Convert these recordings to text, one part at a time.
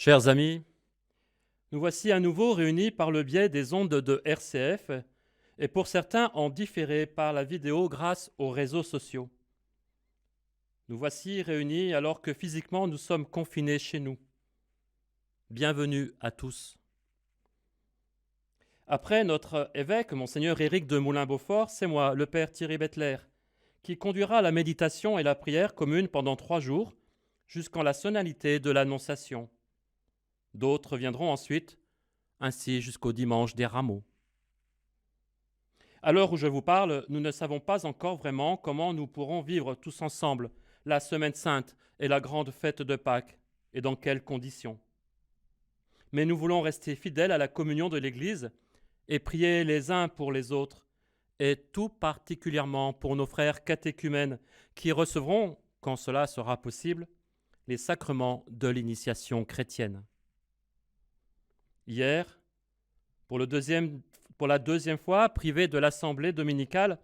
Chers amis, nous voici à nouveau réunis par le biais des ondes de RCF et pour certains en différé par la vidéo grâce aux réseaux sociaux. Nous voici réunis alors que physiquement nous sommes confinés chez nous. Bienvenue à tous. Après notre évêque, Monseigneur Éric de Moulin-Beaufort, c'est moi, le Père Thierry Bettler, qui conduira la méditation et la prière commune pendant 3 jours jusqu'en la solennité de l'Annonciation. D'autres viendront ensuite, ainsi jusqu'au dimanche des Rameaux. À l'heure où je vous parle, nous ne savons pas encore vraiment comment nous pourrons vivre tous ensemble la Semaine Sainte et la grande fête de Pâques, et dans quelles conditions. Mais nous voulons rester fidèles à la communion de l'Église et prier les uns pour les autres, et tout particulièrement pour nos frères catéchumènes qui recevront, quand cela sera possible, les sacrements de l'initiation chrétienne. Hier, pour la deuxième fois, privés de l'assemblée dominicale,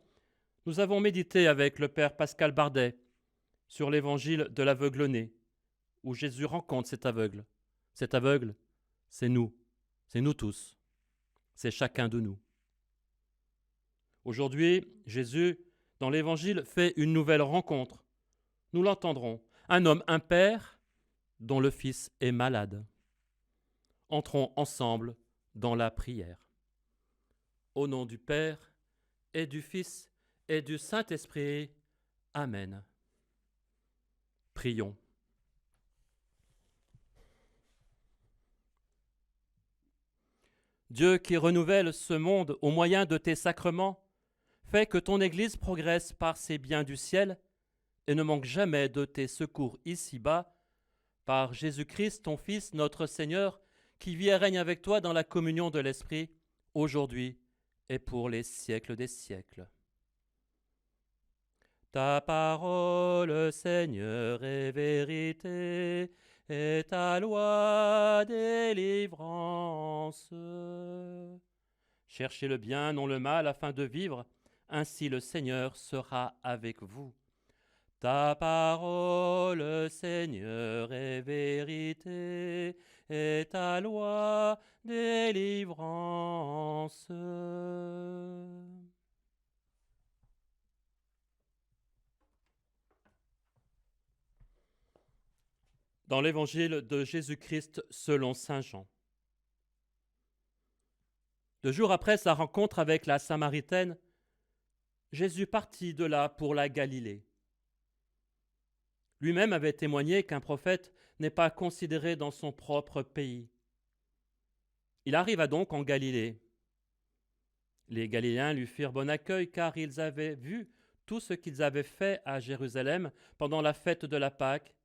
nous avons médité avec le Père Pascal Bardet sur l'évangile de l'aveugle-né, où Jésus rencontre cet aveugle. Cet aveugle, c'est nous tous, c'est chacun de nous. Aujourd'hui, Jésus, dans l'évangile, fait une nouvelle rencontre. Nous l'entendrons. Un homme, un père, dont le fils est malade. Entrons ensemble dans la prière. Au nom du Père, et du Fils, et du Saint-Esprit. Amen. Prions. Dieu qui renouvelle ce monde au moyen de tes sacrements, fais que ton Église progresse par ses biens du ciel et ne manque jamais de tes secours ici-bas, par Jésus-Christ, ton Fils, notre Seigneur, qui vit et règne avec toi dans la communion de l'Esprit, aujourd'hui et pour les siècles des siècles. Ta parole, Seigneur, est vérité, et ta loi délivrance. Cherchez le bien, non le mal, afin de vivre, ainsi le Seigneur sera avec vous. Ta parole, Seigneur, est vérité, et ta loi délivrance. Dans l'évangile de Jésus-Christ selon saint Jean. 2 jours après sa rencontre avec la Samaritaine, Jésus partit de là pour la Galilée. Lui-même avait témoigné qu'un prophète n'est pas considéré dans son propre pays. Il arriva donc en Galilée. Les Galiléens lui firent bon accueil car ils avaient vu tout ce qu'ils avaient fait à Jérusalem pendant la fête de la Pâque,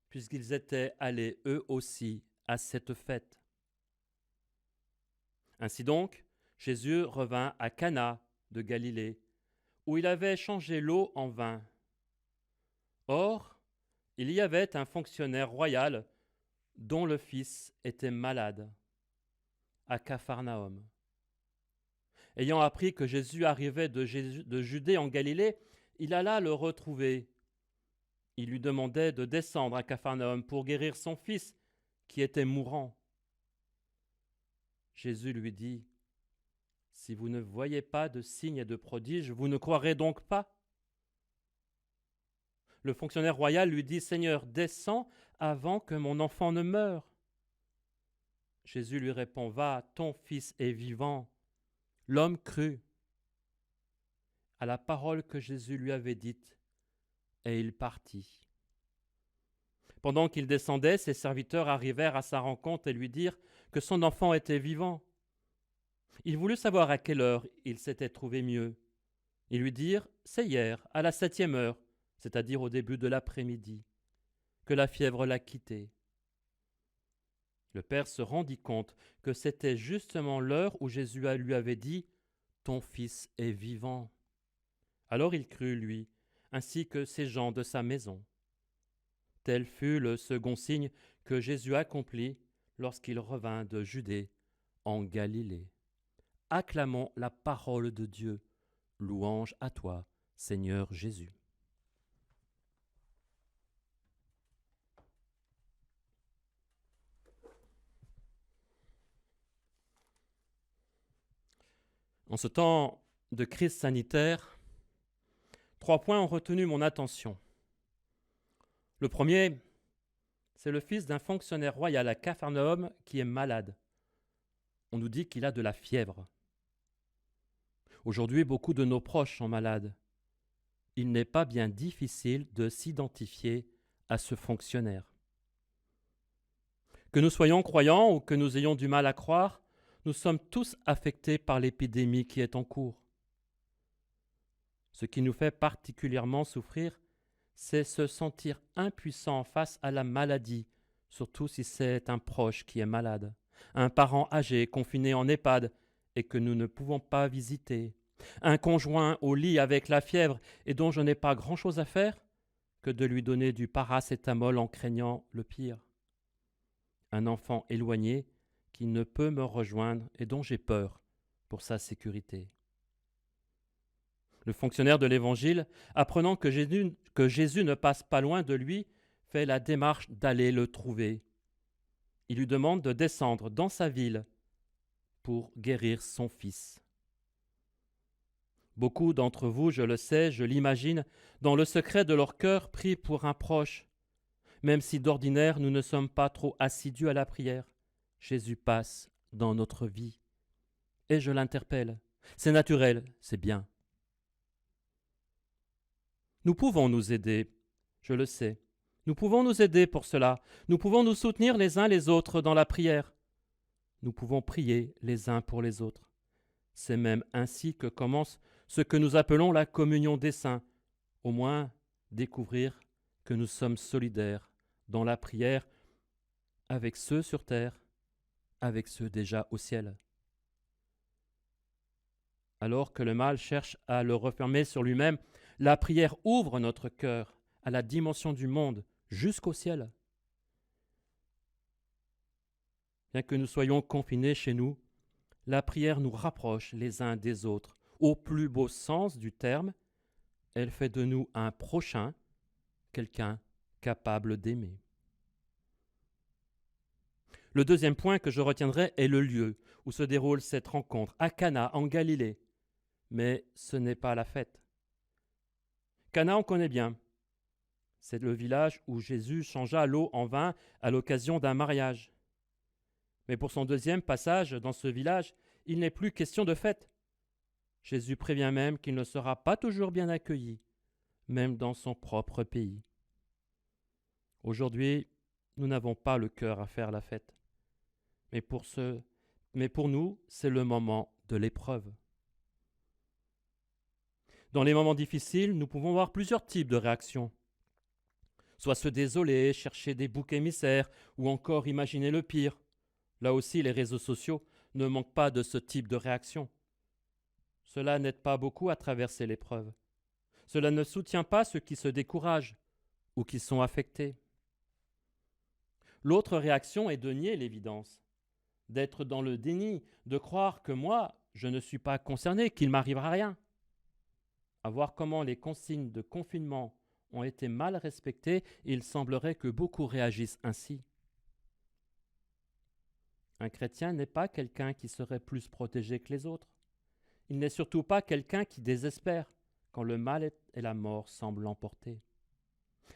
puisqu'ils étaient allés eux aussi à cette fête. Ainsi donc, Jésus revint à Cana de Galilée, où il avait changé l'eau en vin. Or, il y avait un fonctionnaire royal dont le fils était malade, à Capharnaüm. Ayant appris que Jésus arrivait de Judée en Galilée, il alla le retrouver. Il lui demandait de descendre à Capharnaüm pour guérir son fils, qui était mourant. Jésus lui dit, « Si vous ne voyez pas de signes et de prodiges, vous ne croirez donc pas ?» Le fonctionnaire royal lui dit, « Seigneur, descends avant que mon enfant ne meure. » Jésus lui répond, « Va, ton fils est vivant. » L'homme crut à la parole que Jésus lui avait dite, et il partit. Pendant qu'il descendait, ses serviteurs arrivèrent à sa rencontre et lui dirent que son enfant était vivant. Il voulut savoir à quelle heure il s'était trouvé mieux. Ils lui dirent, « C'est hier, à la 7e heure, c'est-à-dire au début de l'après-midi, que la fièvre l'a quitté. » Le père se rendit compte que c'était justement l'heure où Jésus lui avait dit, « Ton fils est vivant. » Alors il crut, lui, ainsi que ces gens de sa maison. Tel fut le second signe que Jésus accomplit lorsqu'il revint de Judée en Galilée. Acclamons la parole de Dieu. Louange à toi, Seigneur Jésus. En ce temps de crise sanitaire, 3 points ont retenu mon attention. Le premier, c'est le fils d'un fonctionnaire royal à Capharnaüm qui est malade. On nous dit qu'il a de la fièvre. Aujourd'hui, beaucoup de nos proches sont malades. Il n'est pas bien difficile de s'identifier à ce fonctionnaire. Que nous soyons croyants ou que nous ayons du mal à croire, nous sommes tous affectés par l'épidémie qui est en cours. Ce qui nous fait particulièrement souffrir, c'est se sentir impuissant face à la maladie, surtout si c'est un proche qui est malade, un parent âgé confiné en EHPAD et que nous ne pouvons pas visiter, un conjoint au lit avec la fièvre et dont je n'ai pas grand-chose à faire que de lui donner du paracétamol en craignant le pire, un enfant éloigné qui ne peut me rejoindre et dont j'ai peur pour sa sécurité. Le fonctionnaire de l'Évangile, apprenant que Jésus ne passe pas loin de lui, fait la démarche d'aller le trouver. Il lui demande de descendre dans sa ville pour guérir son fils. Beaucoup d'entre vous, je le sais, je l'imagine, dans le secret de leur cœur, prient pour un proche. Même si d'ordinaire nous ne sommes pas trop assidus à la prière, Jésus passe dans notre vie. Et je l'interpelle. C'est naturel, c'est bien. Nous pouvons nous aider, je le sais. Nous pouvons nous aider pour cela. Nous pouvons nous soutenir les uns les autres dans la prière. Nous pouvons prier les uns pour les autres. C'est même ainsi que commence ce que nous appelons la communion des saints, au moins découvrir que nous sommes solidaires dans la prière avec ceux sur terre, avec ceux déjà au ciel. Alors que le mal cherche à le refermer sur lui-même, la prière ouvre notre cœur à la dimension du monde jusqu'au ciel. Bien que nous soyons confinés chez nous, la prière nous rapproche les uns des autres. Au plus beau sens du terme, elle fait de nous un prochain, quelqu'un capable d'aimer. Le deuxième point que je retiendrai est le lieu où se déroule cette rencontre, à Cana, en Galilée. Mais ce n'est pas la fête. Cana, on connaît bien. C'est le village où Jésus changea l'eau en vin à l'occasion d'un mariage. Mais pour son deuxième passage dans ce village, il n'est plus question de fête. Jésus prévient même qu'il ne sera pas toujours bien accueilli, même dans son propre pays. Aujourd'hui, nous n'avons pas le cœur à faire la fête. Mais pour nous, c'est le moment de l'épreuve. Dans les moments difficiles, nous pouvons voir plusieurs types de réactions. Soit se désoler, chercher des boucs émissaires, ou encore imaginer le pire. Là aussi, les réseaux sociaux ne manquent pas de ce type de réaction. Cela n'aide pas beaucoup à traverser l'épreuve. Cela ne soutient pas ceux qui se découragent ou qui sont affectés. L'autre réaction est de nier l'évidence, d'être dans le déni, de croire que moi, je ne suis pas concerné, qu'il ne m'arrivera rien. À voir comment les consignes de confinement ont été mal respectées, il semblerait que beaucoup réagissent ainsi. Un chrétien n'est pas quelqu'un qui serait plus protégé que les autres. Il n'est surtout pas quelqu'un qui désespère quand le mal et la mort semblent l'emporter.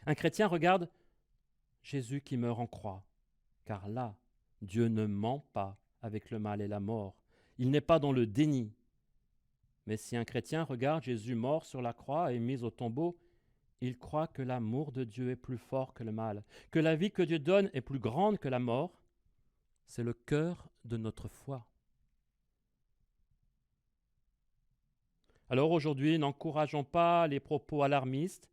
Un chrétien regarde Jésus qui meurt en croix, car là, Dieu ne ment pas avec le mal et la mort. Il n'est pas dans le déni. Mais si un chrétien regarde Jésus mort sur la croix et mis au tombeau, il croit que l'amour de Dieu est plus fort que le mal, que la vie que Dieu donne est plus grande que la mort. C'est le cœur de notre foi. Alors aujourd'hui, n'encourageons pas les propos alarmistes,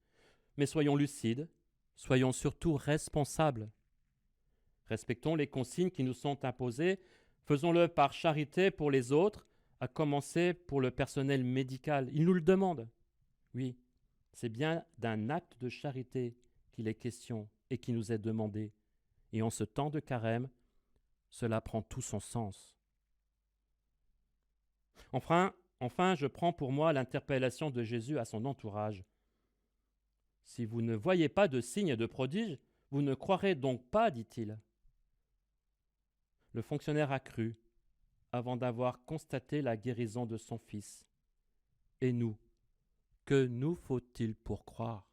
mais soyons lucides, soyons surtout responsables. Respectons les consignes qui nous sont imposées, faisons-le par charité pour les autres, à commencer pour le personnel médical. Il nous le demande. Oui, c'est bien d'un acte de charité qu'il est question et qui nous est demandé. Et en ce temps de carême, cela prend tout son sens. Enfin, je prends pour moi l'interpellation de Jésus à son entourage. Si vous ne voyez pas de signes de prodige, vous ne croirez donc pas, dit-il. Le fonctionnaire a cru. avant d'avoir constaté la guérison de son Fils. Et nous, que nous faut-il pour croire ?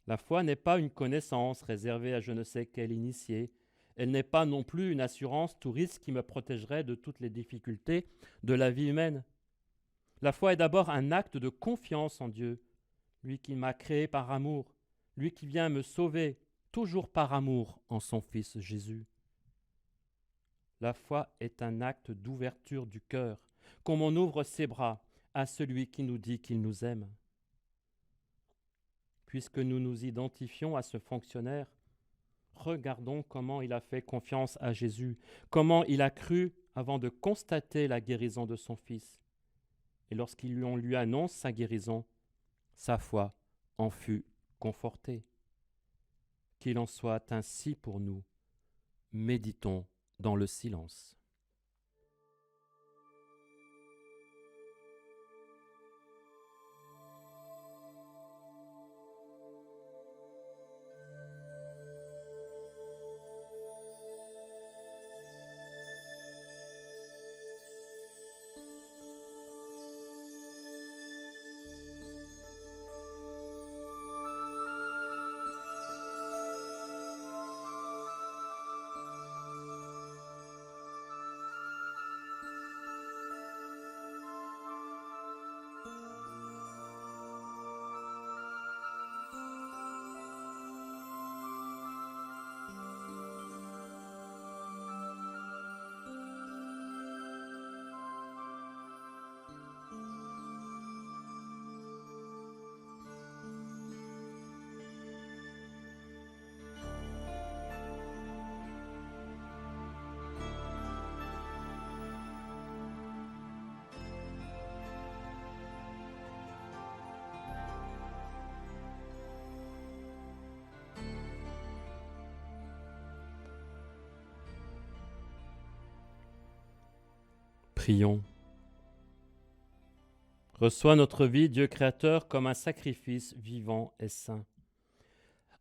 La foi n'est pas une connaissance réservée à je ne sais quel initié. Elle n'est pas non plus une assurance tout risque qui me protégerait de toutes les difficultés de la vie humaine. La foi est d'abord un acte de confiance en Dieu, lui qui m'a créé par amour, lui qui vient me sauver, toujours par amour en son Fils Jésus. La foi est un acte d'ouverture du cœur, comme on ouvre ses bras à celui qui nous dit qu'il nous aime. Puisque nous nous identifions à ce fonctionnaire, regardons comment il a fait confiance à Jésus, comment il a cru avant de constater la guérison de son Fils. Et lorsqu'on lui annonce sa guérison, sa foi en fut confortée. Qu'il en soit ainsi pour nous. Méditons dans le silence. Prions. Reçois notre vie, Dieu créateur, comme un sacrifice vivant et saint.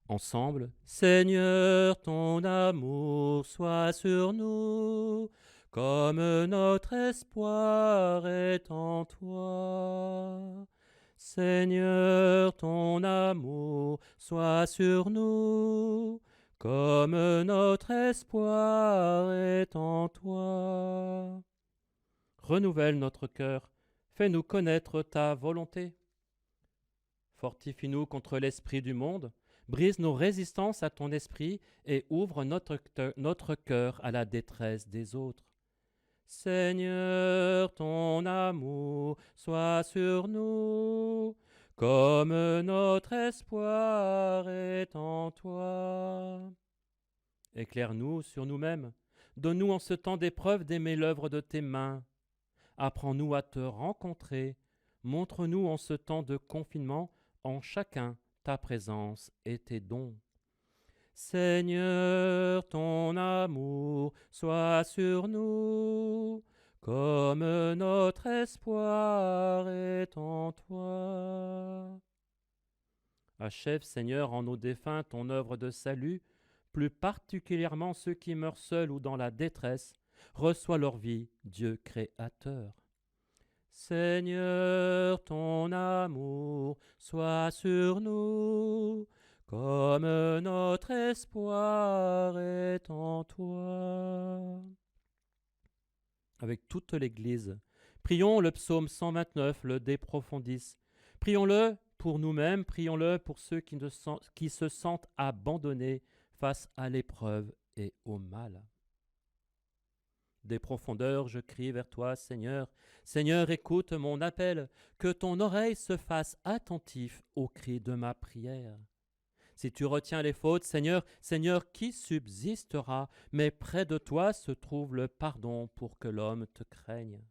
Ensemble, Seigneur, ton amour soit sur nous, comme notre espoir est en toi. Seigneur, ton amour soit sur nous, comme notre espoir est en toi. Renouvelle notre cœur, fais-nous connaître ta volonté. Fortifie-nous contre l'esprit du monde, brise nos résistances à ton esprit et ouvre notre cœur à la détresse des autres. Seigneur, ton amour soit sur nous, comme notre espoir est en toi. Éclaire-nous sur nous-mêmes, donne-nous en ce temps d'épreuve d'aimer l'œuvre de tes mains. Apprends-nous à te rencontrer, montre-nous en ce temps de confinement en chacun ta présence et tes dons. Seigneur, ton amour soit sur nous, comme notre espoir est en toi. Achève, Seigneur, en nos défunts ton œuvre de salut, plus particulièrement ceux qui meurent seuls ou dans la détresse. Reçois leur vie, Dieu créateur. Seigneur, ton amour soit sur nous, comme notre espoir est en toi. Avec toute l'Église, prions le psaume 129, le De Profundis. Prions-le pour nous-mêmes, prions-le pour ceux qui se sentent abandonnés face à l'épreuve et au mal. Des profondeurs, je crie vers toi, Seigneur. Seigneur, écoute mon appel, que ton oreille se fasse attentif au cri de ma prière. Si tu retiens les fautes, Seigneur, Seigneur, qui subsistera? Mais près de toi se trouve le pardon pour que l'homme te craigne.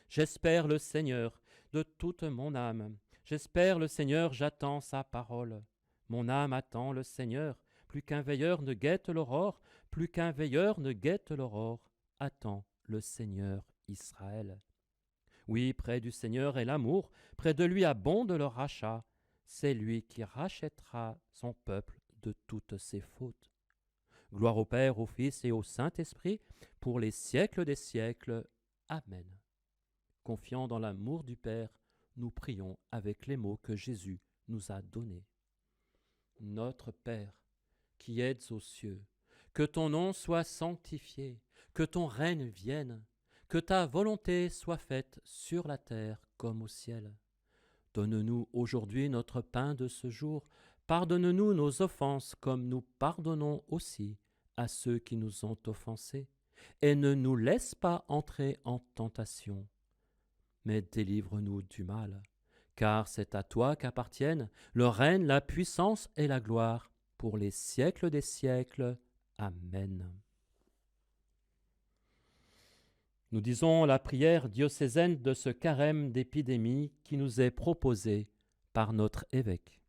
J'espère le Seigneur de toute mon âme. J'espère le Seigneur, j'attends sa parole. Mon âme attend le Seigneur. Plus qu'un veilleur ne guette l'aurore, plus qu'un veilleur ne guette l'aurore. Attends le Seigneur Israël. Oui, près du Seigneur est l'amour, près de lui abonde le rachat. C'est lui qui rachètera son peuple de toutes ses fautes. Gloire au Père, au Fils et au Saint-Esprit, pour les siècles des siècles. Amen. Confiant dans l'amour du Père, nous prions avec les mots que Jésus nous a donnés. Notre Père, qui êtes aux cieux, que ton nom soit sanctifié, que ton règne vienne, que ta volonté soit faite sur la terre comme au ciel. Donne-nous aujourd'hui notre pain de ce jour. Pardonne-nous nos offenses comme nous pardonnons aussi à ceux qui nous ont offensés. Et ne nous laisse pas entrer en tentation, mais délivre-nous du mal. Car c'est à toi qu'appartiennent le règne, la puissance et la gloire pour les siècles des siècles. Amen. Nous disons la prière diocésaine de ce carême d'épidémie qui nous est proposé par notre évêque.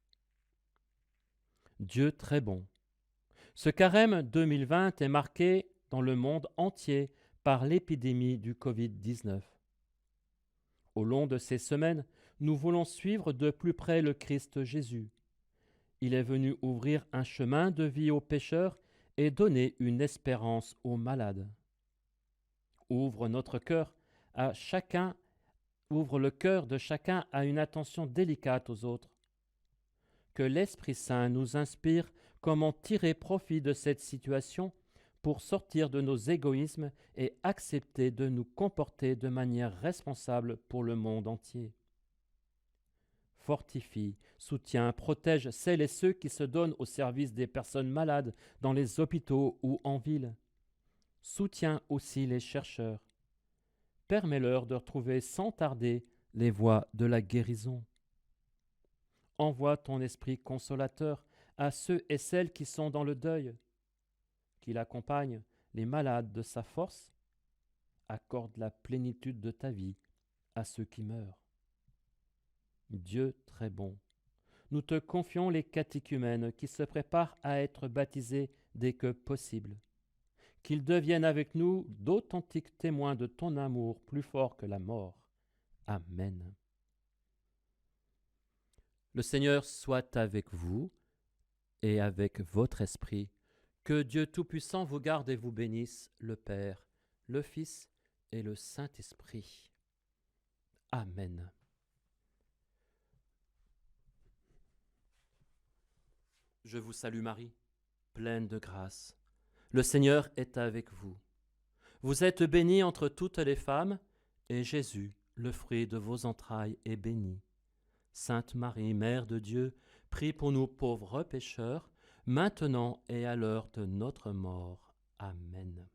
Dieu très bon. Ce carême 2020 est marqué dans le monde entier par l'épidémie du Covid-19. Au long de ces semaines, nous voulons suivre de plus près le Christ Jésus. Il est venu ouvrir un chemin de vie aux pécheurs et donner une espérance aux malades. Ouvre notre cœur à chacun, ouvre le cœur de chacun à une attention délicate aux autres. Que l'Esprit Saint nous inspire comment tirer profit de cette situation pour sortir de nos égoïsmes et accepter de nous comporter de manière responsable pour le monde entier. Fortifie, soutient, protège celles et ceux qui se donnent au service des personnes malades dans les hôpitaux ou en ville. Soutiens aussi les chercheurs. Permets-leur de retrouver sans tarder les voies de la guérison. Envoie ton esprit consolateur à ceux et celles qui sont dans le deuil, qu'il accompagne les malades de sa force, accorde la plénitude de ta vie à ceux qui meurent. Dieu très bon, nous te confions les catéchumènes qui se préparent à être baptisés dès que possible. Qu'ils deviennent avec nous d'authentiques témoins de ton amour plus fort que la mort. Amen. Le Seigneur soit avec vous et avec votre esprit. Que Dieu Tout-Puissant vous garde et vous bénisse, le Père, le Fils et le Saint-Esprit. Amen. Je vous salue Marie, pleine de grâce. Le Seigneur est avec vous. Vous êtes bénie entre toutes les femmes, et Jésus, le fruit de vos entrailles, est béni. Sainte Marie, Mère de Dieu, prie pour nous pauvres pécheurs, maintenant et à l'heure de notre mort. Amen.